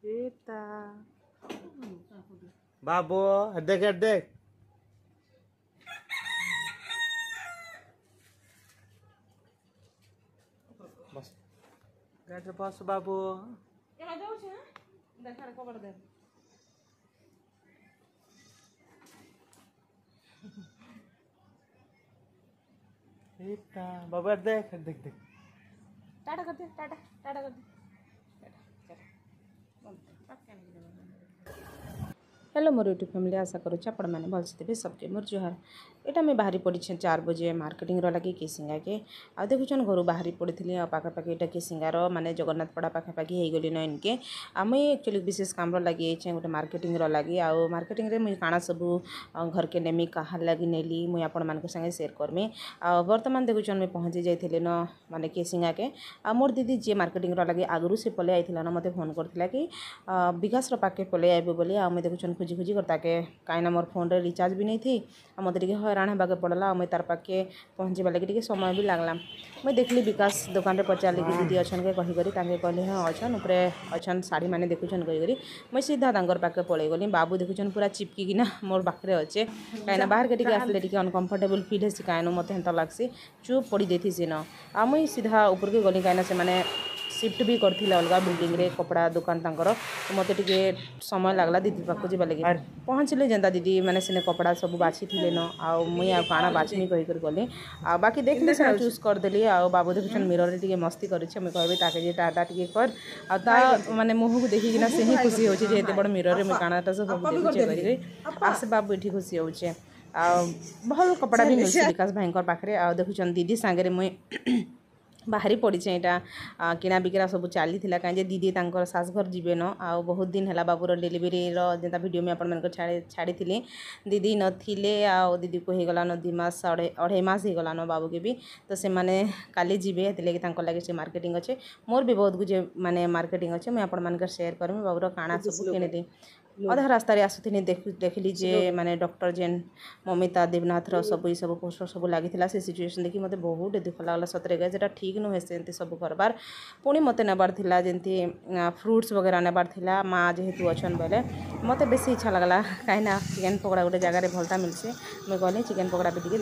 एता बाबू देख देख बस गाड़ी बस बाबू क्या जाऊ छे देखा रे कबर दे एता बाबू देख देख देख टाटा कर दे टाटा टाटा कर दे हेलो मोर यूट्यूब फैमिली आशा करुच्छे आपण मैंने भलसे थे सबके मोर जुहार एटा मैं बाहरी पड़ी 4 बजे मार्केटिंग लगे केसिंगा के आ देखुन घर बाहरी पड़ी आ पाखापाखि एटा केसिंगार माने जगन्नाथ पड़ा पाखापाखि हो गली न इनके आ मुई एक्चुअली विशेष काम लगे गोटे मार्केटिंग लगे आ मार्केटिंग रे मुई काଣା सब घर के नेमी कहा लगी नेली मुई आपण मान संगे शेयर करमी आ वर्तमान देखुन मुई पहुँची जाइए न माने केसिंगा के आ मोर दीदी जी मार्केटिंग लगे आगु से पलि आइला न मते फोन करथिला कि विकास पाके पलि आइबे बोली आ मुई देखुन खुजी खुजी कर ताके कहीं मोर फोन रे रिचार्ज भी नहीं थी आ मत हैरान होगा पड़ला मुई तार पाके पहुँचवा लगे समय भी लगला मुई देखली विकास दुकान रे पचारि कि दीदी अच्छन के कहीकरी कहले हाँ अच्छन उपरे अच्छन साड़ी मैंने देखुन कहीकरी मुई सीधा तांकर पाके पलि गली बाबू देखुन पूरा चिपकिना मोर पाखे अच्छे कहीं बाहर के आसले अनकम्फर्टेबल फील है कहीं मत हेन्ता लगसी चुप पड़ी देती सी न आ मुई सीधा ऊपर के गली कहीं से शिफ्ट भी करथिले अलगा बिल्डिंग रे कपड़ा दुकान तांकर मते टिके समय लागला दीदी पाखु जीवा लगे पहुँचले जेंता दीदी मैंने सिने कपड़ा सब बाछि थिले न आ मुई आ काना बाछनी कहि कर गले आ बाकी देखले से चूज कर देली आ बाबू देखुन मिरर रे टिके मस्ती करिछे मैं कहबे ताके जे टाटा टिके कर आ ता माने मुह को देखि किना से ही खुशी होचे जे एते बड़ मिरर रे मैं कानाटा सब देखुचे करि आसे बाबू एठी खुशी होचे आ भल कपड़ा भी मिलছে विकास भाईकर पाखरे आ देखुचन दीदी सांगे रे मुई बाहरी पड़ी यहाँ किना बिकरा सब चली कहीं दीदी तांकर सास घर जीवे न आ बहुत दिन है बाबूर डेलीवरी जेता वीडियो में आपण मन छाड़ी दीदी नथिले आ दीदी को हो गला न 2 मास 2.5 मास हो गला न बाबू के भी तो से माने काली जीवे लगे लगे से मार्केटिंग अच्छे मोर भी बहुत कुछ माने मार्केटिंग अच्छे मुझे आपण मान शेयर करमी बाबूर काଣା सब किणी अधा रास्तार आसुनी देखली जे माने डॉक्टर जेन ममिता देवनाथ सब ये सब पोस्टर सब लगी से सिचुएशन देखी मत बहुत दुख लगला सतरे गए जेटा ठीक नुहे से सब करबार पुणी मत नेबार थिला जेंती फ्रूट्स वगैरह नेबार थिला माँ जेहेतु अच्छन बेले मत बेसी इच्छा लगला कहीं चिकेन पकड़ा गोटे जगार भलता मिलसे मुझे कहली चिकेन पकड़ा भी